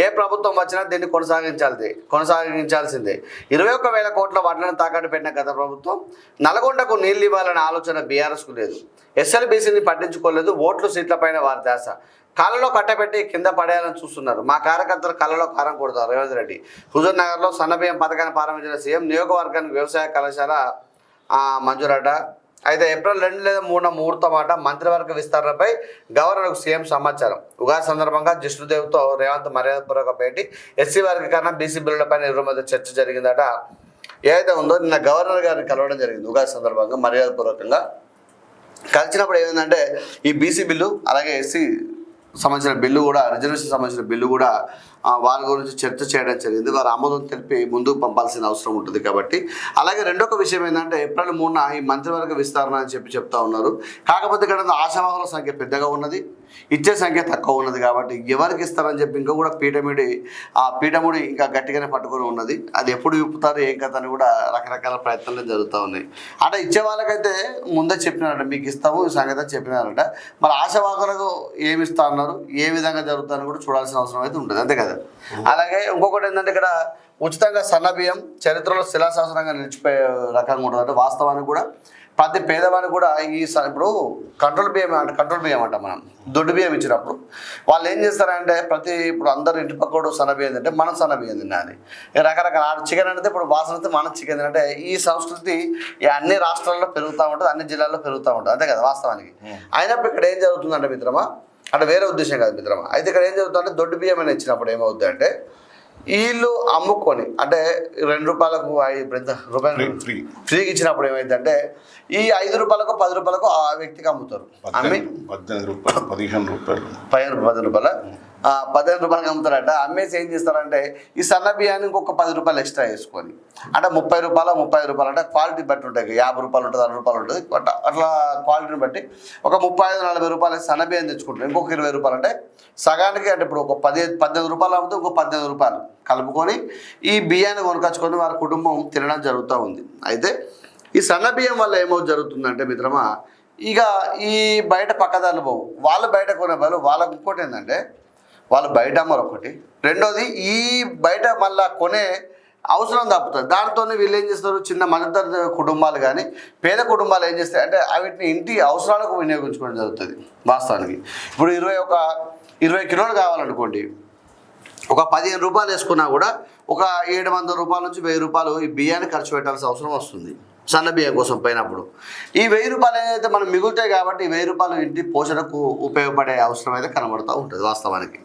ఏ ప్రభుత్వం వచ్చినా దీన్ని కొనసాగించాల్సిందే. 21,000 కోట్ల వడ్లను తాకట్టు పెట్టిన గత ప్రభుత్వం నల్గొండకు నీళ్లు ఇవ్వాలనే ఆలోచన బీఆర్ఎస్కు లేదు. ఎస్ఎల్బీసీని పట్టించుకోలేదు. ఓట్లు సీట్లపైన వారి ధ్యాస. కాళ్ళలో కట్టబెట్టి కింద పడేయాలని చూస్తున్నారు. మా కార్యకర్తలు కళ్ళలో కారం కొడతారు. రేవంత్ రెడ్డి హుజూర్ నగర్లో సన్నబియ్యం పథకాన్ని ప్రారంభించిన సీఎం. నియోజకవర్గానికి వ్యవసాయ కళాశాల మంజూరట. అయితే ఏప్రిల్ 2 లేదా 3 ముహూర్తం అట. మంత్రివర్గ విస్తరణపై గవర్నర్కు సీఎం సమాచారం. ఉగాది సందర్భంగా జిష్ణుదేవ్తో రేవంత్ మర్యాదపూర్వక భేటీ. ఎస్సీ వర్గీకరణ బీసీ బిల్లులపై ఇరువురి మధ్య చర్చ జరిగిందట. ఏదైతే ఉందో నిన్న గవర్నర్ గారిని కలవడం జరిగింది. ఉగాది సందర్భంగా మర్యాదపూర్వకంగా కలిసినప్పుడు ఏమైందంటే ఈ బీసీ బిల్లు అలాగే ఎస్సీ సంబంధించిన బిల్లు కూడా రిజర్వేషన్ సంబంధించిన బిల్లు కూడా వారి గురించి చర్చ చేయడం జరిగింది. వారు ఆమోదం తెలిపి ముందుకు పంపాల్సిన అవసరం ఉంటుంది కాబట్టి. అలాగే రెండొక విషయం ఏంటంటే ఏప్రిల్ 3న ఈ మంత్రివర్గ విస్తరణ అని చెప్తా ఉన్నారు. కాకపోతే ఇక్కడ ఆశావాహుల సంఖ్య పెద్దగా ఉన్నది, ఇచ్చే సంఖ్య తక్కువ ఉన్నది కాబట్టి ఎవరికి ఇస్తారని చెప్పి ఇంకా కూడా పీఠముడి ఇంకా గట్టిగానే పట్టుకొని ఉన్నది. అది ఎప్పుడు విప్పుతారు ఏం కథ అని కూడా రకరకాల ప్రయత్నాలు జరుగుతూ ఉన్నాయి. అంటే ఇచ్చే వాళ్ళకైతే ముందే చెప్పినారట మీకు ఇస్తాము ఈ సంగతి చెప్పినారట. మరి ఆశావాహులకు ఏమి ఇస్తా అన్నారు, ఏ విధంగా జరుగుతుందని కూడా చూడాల్సిన అవసరం అయితే ఉంటుంది. అంతే కదా. అలాగే ఇంకొకటి ఏంటంటే ఇక్కడ ఉచితంగా సన్నబియ్యం చరిత్రలో శిలాశాసనంగా నిలిచిపోయే రకంగా ఉంటుంది. అంటే వాస్తవానికి కూడా ప్రతి పేదవానికి కూడా ఇప్పుడు కంట్రోల్ బియ్యం అంట మనం దొడ్డు బియ్యం ఇచ్చినప్పుడు వాళ్ళు ఏం చేస్తారంటే ఇప్పుడు అందరు ఇంటి పక్కడు సన్నబియ్యం తింటే మనం సన్నబియ్యం తినాలి. రకరకాల చికెన్ అంటే ఇప్పుడు వాసన అయితే మనం చికెన్ తినంటే ఈ సంస్కృతి అన్ని రాష్ట్రాల్లో పెరుగుతూ ఉంటుంది, అన్ని జిల్లాల్లో పెరుగుతూ ఉంటుంది. అంతే కదా వాస్తవానికి. అయినప్పుడు ఇక్కడ ఏం జరుగుతుందంటే మిత్రమా, అంటే వేరే ఉద్దేశం కాదు మిత్రమా. అయితే ఇక్కడ ఏం జరుగుతుందంటే దొడ్డు బియ్యం అని ఇచ్చినప్పుడు ఏమవుతుంది అంటే వీళ్ళు అమ్ముకొని అంటే ₹2 ఫ్రీకి ఇచ్చినప్పుడు ఏమైందంటే ఈ ₹5 ₹10 ఆ వ్యక్తికి అమ్ముతారు. అమ్మి ₹15 అమ్ముతారట. అమ్మేసి ఏం చేస్తారంటే ఈ సన్న బియ్యాన్ని ఇంకొక ₹10 ఎక్స్ట్రా వేసుకొని అంటే ₹30 అంటే క్వాలిటీ బట్టి ఉంటాయి. ₹50 ఉంటుంది, ₹60 ఉంటుంది. అట్లా క్వాలిటీని బట్టి ఒక ₹35-40 సన్న బియ్యం తెచ్చుకుంటారు. ఇంకొక ₹20 అంటే సగానికి అంటే ఇప్పుడు ఒక ₹18 అమ్మితే ఇంకో ₹18 కలుపుకొని ఈ బియ్యాన్ని కొనుకొచ్చుకొని వారి కుటుంబం తినడం జరుగుతూ ఉంది. అయితే ఈ సన్న బియ్యం వల్ల ఏమవుతుంది జరుగుతుందంటే మిత్రమా, ఇక ఈ బయట పక్కదారులు పోవు, వాళ్ళు బయట కొనే వాళ్ళు వాళ్ళకు ఇంకోటి ఏంటంటే వాళ్ళు బయట మరొకటి, రెండోది ఈ బయట మళ్ళా కొనే అవసరం తప్పుతుంది. దాంతో వీళ్ళు ఏం చేస్తారు, చిన్న మధ్యతరగతి కుటుంబాలు కానీ పేద కుటుంబాలు ఏం చేస్తాయి అంటే వీటిని ఇంటి అవసరాలకు వినియోగించుకోవడం జరుగుతుంది. వాస్తవానికి ఇప్పుడు 20 కిలోలు కావాలనుకోండి, ఒక ₹15 వేసుకున్నా కూడా ఒక ₹700 నుంచి ₹1000 ఈ బియ్యాన్ని ఖర్చు పెట్టాల్సిన అవసరం వస్తుంది సన్న బియ్యం కోసం పోయినప్పుడు. ఈ ₹1000 ఏదైతే మనం మిగులుతాయి కాబట్టి ఈ ₹1000 ఇంటి పోషణకు ఉపయోగపడే అవసరం అయితే కనబడుతూ ఉంటుంది వాస్తవానికి.